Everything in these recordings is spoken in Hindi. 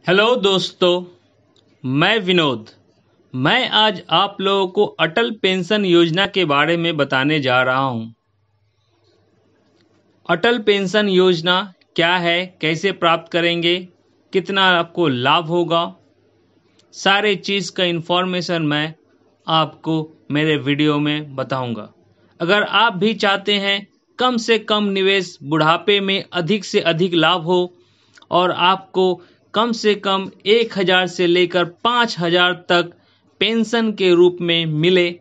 हेलो दोस्तों, मैं विनोद। मैं आज आप लोगों को अटल पेंशन योजना के बारे में बताने जा रहा हूं। अटल पेंशन योजना क्या है, कैसे प्राप्त करेंगे, कितना आपको लाभ होगा, सारे चीज़ का इन्फॉर्मेशन मैं आपको मेरे वीडियो में बताऊंगा। अगर आप भी चाहते हैं कम से कम निवेश, बुढ़ापे में अधिक से अधिक लाभ हो और आपको कम से कम 1,000 से लेकर 5,000 तक पेंशन के रूप में मिले,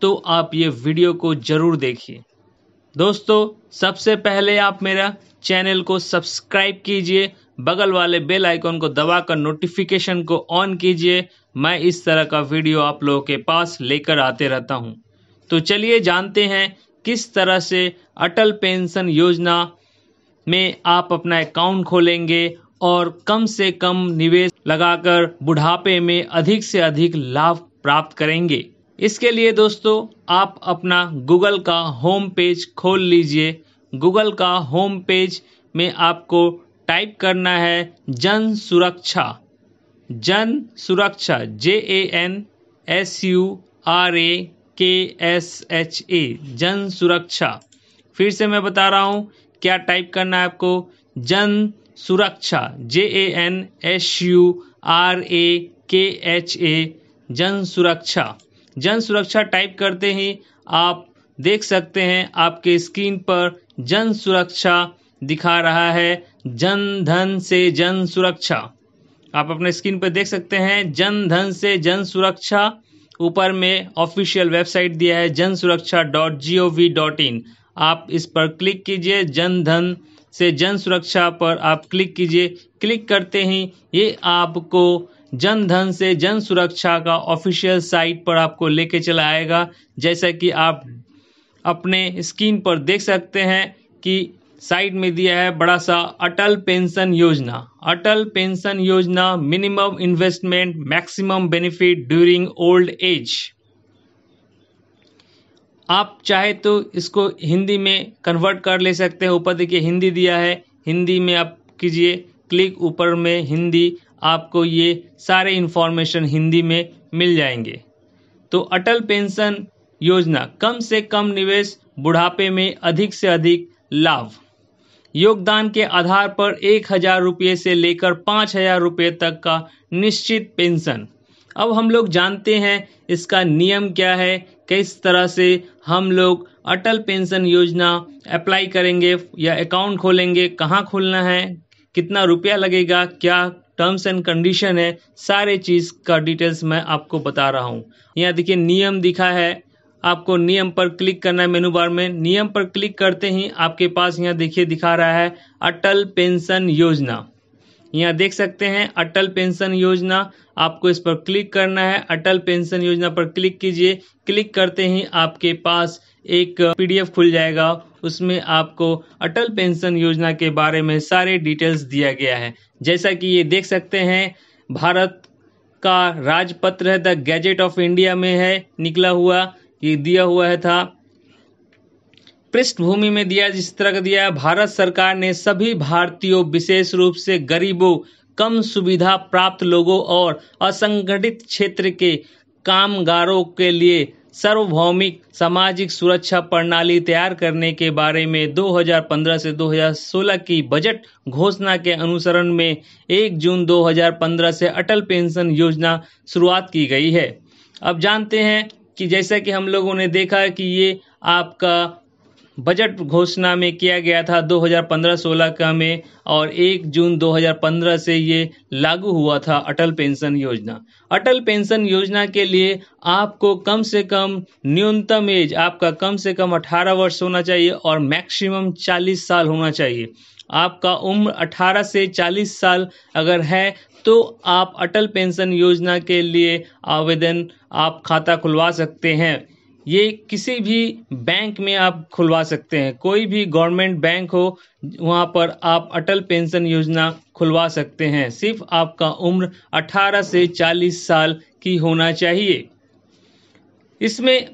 तो आप ये वीडियो को जरूर देखिए। दोस्तों, सबसे पहले आप मेरा चैनल को सब्सक्राइब कीजिए, बगल वाले बेल आइकन को दबाकर नोटिफिकेशन को ऑन कीजिए। मैं इस तरह का वीडियो आप लोगों के पास लेकर आते रहता हूं। तो चलिए जानते हैं किस तरह से अटल पेंशन योजना में आप अपना अकाउंट खोलेंगे और कम से कम निवेश लगाकर बुढ़ापे में अधिक से अधिक लाभ प्राप्त करेंगे। इसके लिए दोस्तों, आप अपना गूगल का होम पेज खोल लीजिए। गूगल का होम पेज में आपको टाइप करना है जन सुरक्षा। जन सुरक्षा, JANSURAKSHA, जन सुरक्षा। फिर से मैं बता रहा हूं क्या टाइप करना है आपको। जन सुरक्षा, JANSURAKSHA, जन सुरक्षा। जन सुरक्षा टाइप करते ही आप देख सकते हैं आपके स्क्रीन पर जन सुरक्षा दिखा रहा है, जन धन से जन सुरक्षा। आप अपने स्क्रीन पर देख सकते हैं जन धन से जन सुरक्षा। ऊपर में ऑफिशियल वेबसाइट दिया है jansurakcha.gov.in। आप इस पर क्लिक कीजिए। जन धन से जन सुरक्षा पर आप क्लिक कीजिए। क्लिक करते ही ये आपको जन धन से जन सुरक्षा का ऑफिशियल साइट पर आपको लेके चला आएगा। जैसा कि आप अपने स्क्रीन पर देख सकते हैं कि साइट में दिया है बड़ा सा अटल पेंशन योजना। अटल पेंशन योजना, minimum investment, maximum benefit during old age. आप चाहे तो इसको हिंदी में कन्वर्ट कर ले सकते हैं। ऊपर देखिए हिंदी दिया है, हिंदी में आप कीजिए क्लिक। ऊपर में हिंदी, आपको ये सारे इन्फॉर्मेशन हिंदी में मिल जाएंगे। तो अटल पेंशन योजना, कम से कम निवेश, बुढ़ापे में अधिक से अधिक लाभ। योगदान के आधार पर 1,000 रुपये से लेकर 5,000 रुपये तक का निश्चित पेंशन। अब हम लोग जानते हैं इसका नियम क्या है, किस तरह से हम लोग अटल पेंशन योजना अप्लाई करेंगे या अकाउंट खोलेंगे, कहाँ खोलना है, कितना रुपया लगेगा, क्या टर्म्स एंड कंडीशन है, सारे चीज़ का डिटेल्स मैं आपको बता रहा हूँ। यहाँ देखिए नियम दिखा है, आपको नियम पर क्लिक करना है। मेनू बार में नियम पर क्लिक करते ही आपके पास यहाँ देखिए दिखा रहा है अटल पेंशन योजना। यहाँ देख सकते हैं अटल पेंशन योजना। आपको इस पर क्लिक करना है। अटल पेंशन योजना पर क्लिक कीजिए। क्लिक करते ही आपके पास एक PDF खुल जाएगा। उसमें आपको अटल पेंशन योजना के बारे में सारे डिटेल्स दिया गया है। जैसा कि ये देख सकते हैं, भारत का राजपत्र है, द गैजेट ऑफ इंडिया में है निकला हुआ, ये दिया हुआ है था। पृष्ठभूमि में दिया जिस तरह का दिया है, भारत सरकार ने सभी भारतीयों, विशेष रूप से गरीबों, कम सुविधा प्राप्त लोगों और असंगठित क्षेत्र के कामगारों के लिए सार्वभौमिक सामाजिक सुरक्षा प्रणाली तैयार करने के बारे में 2015 से 2016 की बजट घोषणा के अनुसरण में 1 जून 2015 से अटल पेंशन योजना शुरुआत की गई है। अब जानते हैं कि जैसा कि हम लोगों ने देखा कि ये आपका बजट घोषणा में किया गया था 2015-16 का में, और 1 जून 2015 से ये लागू हुआ था अटल पेंशन योजना। अटल पेंशन योजना के लिए आपको कम से कम न्यूनतम एज आपका कम से कम 18 वर्ष होना चाहिए और मैक्सिमम 40 साल होना चाहिए। आपका उम्र 18 से 40 साल अगर है तो आप अटल पेंशन योजना के लिए आवेदन, आप खाता खुलवा सकते हैं। ये किसी भी बैंक में आप खुलवा सकते हैं, कोई भी गवर्नमेंट बैंक हो वहाँ पर आप अटल पेंशन योजना खुलवा सकते हैं। सिर्फ आपका उम्र 18 से 40 साल की होना चाहिए। इसमें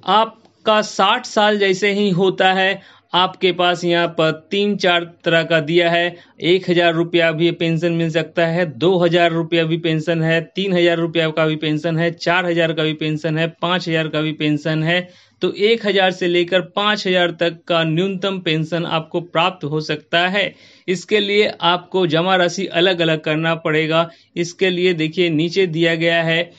आपका 60 साल जैसे ही होता है आपके पास यहाँ पर 3-4 तरह का दिया है। 1,000 रुपया भी पेंशन मिल सकता है, 2,000 रुपया भी पेंशन है, 3,000 रुपया का भी पेंशन है, 4,000 का भी पेंशन है, 5,000 का भी पेंशन है। तो 1,000 से लेकर 5,000 तक का न्यूनतम पेंशन आपको प्राप्त हो सकता है। इसके लिए आपको जमा राशि अलग अलग करना पड़ेगा। इसके लिए देखिए नीचे दिया गया है,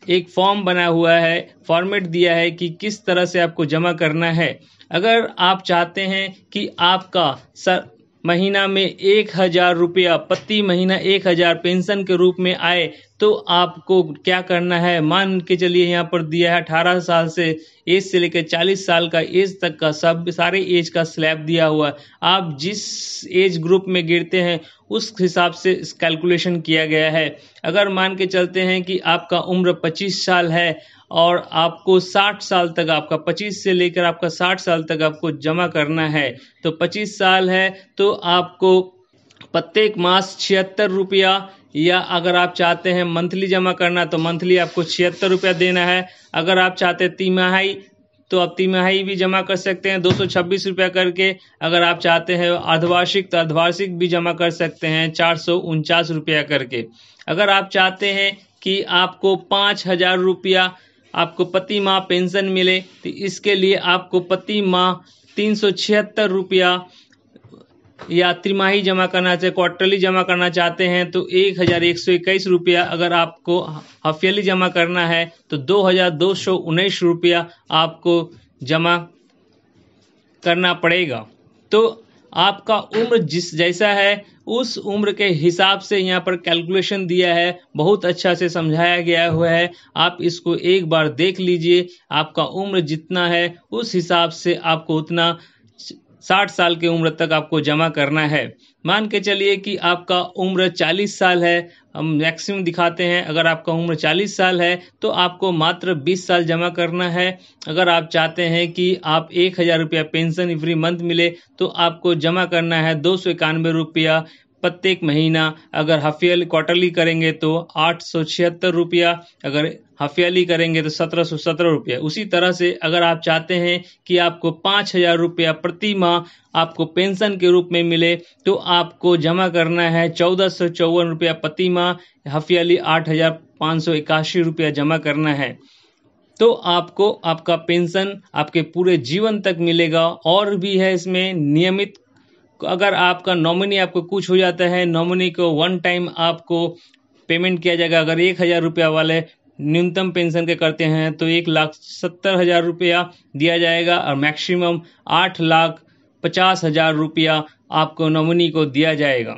एक फॉर्म बना हुआ है, फॉर्मेट दिया है कि किस तरह से आपको जमा करना है। अगर आप चाहते हैं कि आपका महीना में 1,000 रुपया प्रति महीना 1,000 पेंशन के रूप में आए, तो आपको क्या करना है, मान के चलिए यहाँ पर दिया है 18 साल से एज से लेकर 40 साल का एज तक का सारे एज का स्लैब दिया हुआ है। आप जिस एज ग्रुप में गिरते हैं उस हिसाब से कैलकुलेशन किया गया है। अगर मान के चलते हैं कि आपका उम्र 25 साल है और आपको 60 साल तक, आपका 25 से लेकर आपका 60 साल तक आपको जमा करना है, तो 25 साल है तो आपको प्रत्येक मास 76 रुपया, या अगर आप चाहते हैं मंथली जमा करना तो मंथली आपको 76 रुपया देना है। अगर आप चाहते हैं तिमाही तो आप तिमाही भी जमा कर सकते हैं 226 रुपया करके। अगर आप चाहते हैं अर्धवार्षिक तो अर्धवार्षिक भी जमा कर सकते हैं 449 रुपया करके। अगर आप चाहते हैं कि आपको 5,000 रुपया आपको प्रति माह पेंशन मिले, तो इसके लिए आपको प्रति माह 376 रुपया या तिमाही जमा करना चाहे, क्वार्टरली जमा करना चाहते हैं तो 1,121 रुपया। अगर आपको हाफियली जमा करना है तो 2,219 रुपया आपको जमा करना पड़ेगा। तो आपका उम्र जैसा है उस उम्र के हिसाब से यहाँ पर कैलकुलेशन दिया है, बहुत अच्छा से समझाया गया हुआ है। आप इसको एक बार देख लीजिए। आपका उम्र जितना है उस हिसाब से आपको उतना 60 साल की उम्र तक आपको जमा करना है। मान के चलिए कि आपका उम्र 40 साल है, हम मैक्सिमम दिखाते हैं। अगर आपका उम्र 40 साल है तो आपको मात्र 20 साल जमा करना है। अगर आप चाहते हैं कि आप 1,000 रुपया पेंशन एवरी मंथ मिले तो आपको जमा करना है 291 रुपया प्रत्येक महीना। अगर हाफियली क्वार्टरली करेंगे तो 876 रुपया, अगर हाफियली करेंगे तो 1,717 रुपया। उसी तरह से अगर आप चाहते हैं कि आपको 5,000 रुपया प्रति माह आपको पेंशन के रूप में मिले तो आपको जमा करना है 1,454 रुपया प्रति माह, हाफियली 8,581 रुपया जमा करना है। तो आपको आपका पेंशन आपके पूरे जीवन तक मिलेगा। और भी है इसमें नियमित, अगर आपका नॉमिनी आपको कुछ हो जाता है, नॉमिनी को वन टाइम आपको पेमेंट किया जाएगा। अगर 1,000 रुपया वाले न्यूनतम पेंशन के करते हैं तो 1,70,000 रुपया दिया जाएगा और मैक्सिमम 8,50,000 रुपया आपको नॉमिनी को दिया जाएगा।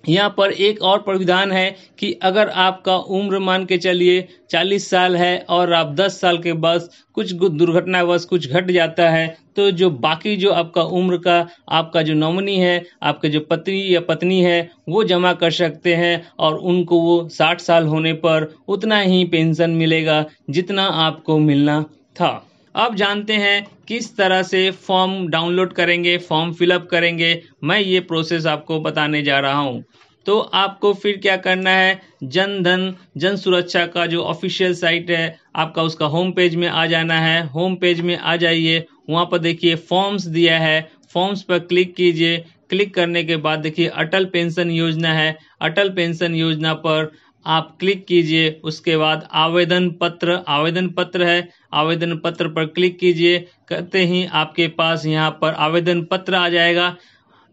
यहाँ पर एक और प्राविधान है कि अगर आपका उम्र मान के चलिए 40 साल है और आप 10 साल के बाद कुछ दुर्घटनावश कुछ घट जाता है, तो जो बाकी जो आपका उम्र का आपका जो नॉमिनी है, आपके जो पति या पत्नी है, वो जमा कर सकते हैं और उनको वो 60 साल होने पर उतना ही पेंशन मिलेगा जितना आपको मिलना था। अब जानते हैं किस तरह से फॉर्म डाउनलोड करेंगे, फॉर्म फिलअप करेंगे। मैं ये प्रोसेस आपको बताने जा रहा हूँ। तो आपको फिर क्या करना है, जन सुरक्षा का जो ऑफिशियल साइट है आपका, उसका होम पेज में आ जाना है। होम पेज में आ जाइए, वहाँ पर देखिए फॉर्म्स दिया है, फॉर्म्स पर क्लिक कीजिए। क्लिक करने के बाद देखिए अटल पेंशन योजना है, अटल पेंशन योजना पर आप क्लिक कीजिए। उसके बाद आवेदन पत्र है, आवेदन पत्र पर क्लिक कीजिए। करते ही आपके पास यहाँ पर आवेदन पत्र आ जाएगा,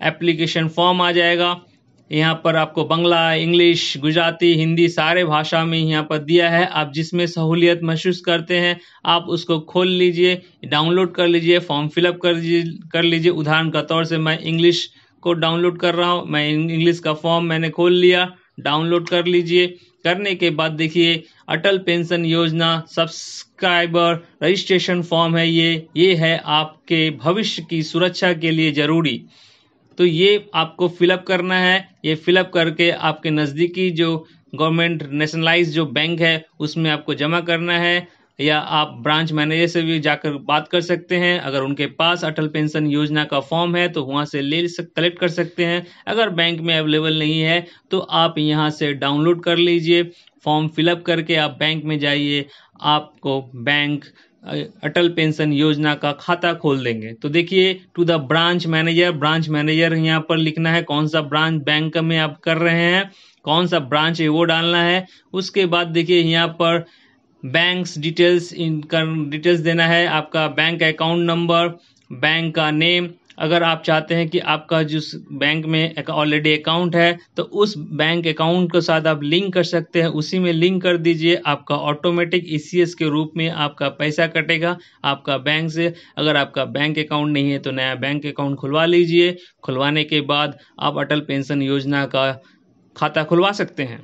एप्लीकेशन फॉर्म आ जाएगा। यहाँ पर आपको बांग्ला, इंग्लिश, गुजराती, हिंदी सारे भाषा में यहाँ पर दिया है। आप जिसमें सहूलियत महसूस करते हैं आप उसको खोल लीजिए, डाउनलोड कर लीजिए, फॉर्म फिलअप कर लीजिए। उदाहरण के तौर से मैं इंग्लिश को डाउनलोड कर रहा हूँ। मैं इंग्लिश का फॉर्म मैंने खोल लिया, डाउनलोड कर लीजिए। करने के बाद देखिए अटल पेंशन योजना सब्सक्राइबर रजिस्ट्रेशन फॉर्म है, ये है आपके भविष्य की सुरक्षा के लिए जरूरी। तो ये आपको फिलअप करना है। ये फिलअप करके आपके नज़दीकी जो गवर्नमेंट नेशनलाइज जो बैंक है उसमें आपको जमा करना है, या आप ब्रांच मैनेजर से भी जाकर बात कर सकते हैं। अगर उनके पास अटल पेंशन योजना का फॉर्म है तो वहाँ से कलेक्ट कर सकते हैं। अगर बैंक में अवेलेबल नहीं है तो आप यहाँ से डाउनलोड कर लीजिए। फॉर्म फिलअप करके आप बैंक में जाइए, आपको बैंक अटल पेंशन योजना का खाता खोल देंगे। तो देखिए टू द ब्रांच मैनेजर यहाँ पर लिखना है कौन सा ब्रांच बैंक में आप कर रहे हैं, कौन सा ब्रांच है वो डालना है। उसके बाद देखिए यहाँ पर बैंक्स डिटेल्स डिटेल्स देना है, आपका बैंक अकाउंट नंबर, बैंक का नेम। अगर आप चाहते हैं कि आपका जिस बैंक में ऑलरेडी अकाउंट है तो उस बैंक अकाउंट के साथ आप लिंक कर सकते हैं, उसी में लिंक कर दीजिए। आपका ऑटोमेटिक ईसीएस के रूप में आपका पैसा कटेगा आपका बैंक से। अगर आपका बैंक अकाउंट नहीं है तो नया बैंक अकाउंट खुलवा लीजिए। खुलवाने के बाद आप अटल पेंशन योजना का खाता खुलवा सकते हैं।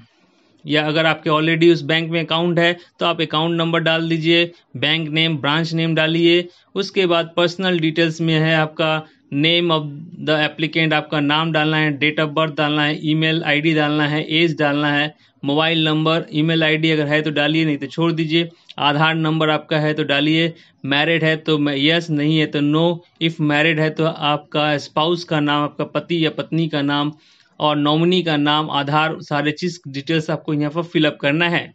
या अगर आपके ऑलरेडी उस बैंक में अकाउंट है तो आप अकाउंट नंबर डाल दीजिए, बैंक नेम, ब्रांच नेम डालिए। उसके बाद पर्सनल डिटेल्स में है आपका नेम ऑफ द एप्लीकेंट, आपका नाम डालना है, डेट ऑफ बर्थ डालना है, ईमेल आईडी डालना है, एज डालना है, मोबाइल नंबर, ईमेल आईडी अगर है तो डालिए, नहीं तो छोड़ दीजिए। आधार नंबर आपका है तो डालिए। मैरिड है तो यस, नहीं है तो नो। इफ़ मैरिड है तो आपका स्पाउस का नाम, आपका पति या पत्नी का नाम और नॉमिनी का नाम, आधार, सारे चीज डिटेल्स आपको यहाँ पर फिलअप करना है।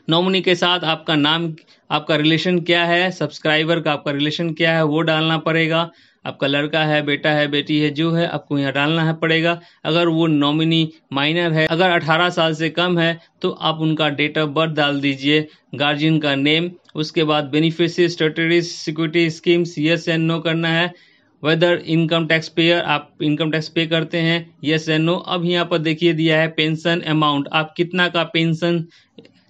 नॉमिनी के साथ आपका नाम, आपका रिलेशन क्या है, सब्सक्राइबर का आपका रिलेशन क्या है वो डालना पड़ेगा। आपका लड़का है, बेटा है, बेटी है, जो है आपको यहाँ डालना है पड़ेगा। अगर वो नॉमिनी माइनर है, अगर 18 साल से कम है तो आप उनका डेट ऑफ बर्थ डाल दीजिए, गार्जियन का नेम। उसके बाद beneficiary statutory security schemes yes and no करना है। वेदर इनकम टैक्स पेयर, आप इनकम टैक्स पे करते हैं, यस एंड नो। अब यहाँ पर देखिए दिया है पेंशन अमाउंट, आप कितना का पेंशन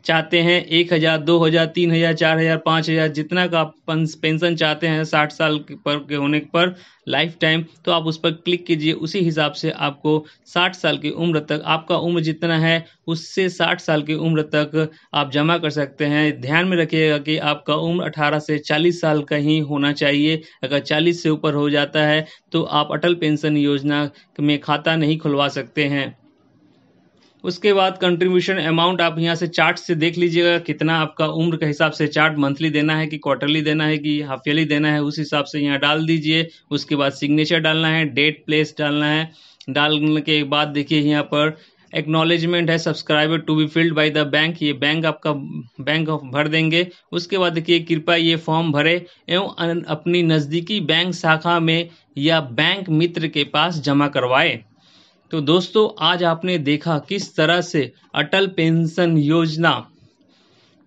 चाहते हैं, 1000, 2000, 3000, 4000, 5000, जितना का आप पेंशन चाहते हैं 60 साल के होने पर लाइफ टाइम, तो आप उस पर क्लिक कीजिए। उसी हिसाब से आपको 60 साल की उम्र तक, आपका उम्र जितना है उससे 60 साल की उम्र तक आप जमा कर सकते हैं। ध्यान में रखिएगा कि आपका उम्र 18 से 40 साल का ही होना चाहिए। अगर 40 से ऊपर हो जाता है तो आप अटल पेंशन योजना में खाता नहीं खुलवा सकते हैं। उसके बाद कंट्रीब्यूशन अमाउंट आप यहाँ से चार्ट से देख लीजिएगा कितना आपका उम्र के हिसाब से चार्ट मंथली देना है कि क्वार्टरली देना है कि हाफ ईयरली देना है, उस हिसाब से यहाँ डाल दीजिए। उसके बाद सिग्नेचर डालना है, डेट प्लेस डालना है। डालने के बाद देखिए यहाँ पर एक्नॉलेजमेंट है, subscriber to be filled by the bank, ये बैंक आपका बैंक भर देंगे। उसके बाद देखिए कृपया ये फॉर्म भरे एवं अपनी नज़दीकी बैंक शाखा में या बैंक मित्र के पास जमा करवाए। तो दोस्तों आज आपने देखा किस तरह से अटल पेंशन योजना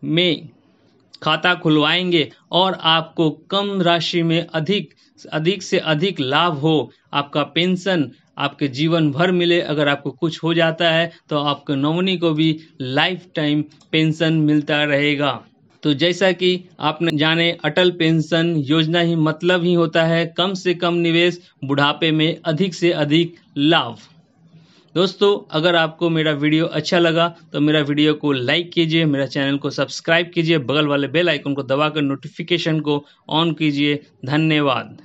में खाता खुलवाएंगे और आपको कम राशि में अधिक से अधिक लाभ हो, आपका पेंशन आपके जीवन भर मिले। अगर आपको कुछ हो जाता है तो आपके नॉमिनी को भी लाइफ टाइम पेंशन मिलता रहेगा। तो जैसा कि आपने जाने अटल पेंशन योजना ही मतलब ही होता है कम से कम निवेश, बुढ़ापे में अधिक से अधिक लाभ। दोस्तों अगर आपको मेरा वीडियो अच्छा लगा तो मेरा वीडियो को लाइक कीजिए, मेरा चैनल को सब्सक्राइब कीजिए, बगल वाले बेल आइकन को दबाकर नोटिफिकेशन को ऑन कीजिए। धन्यवाद।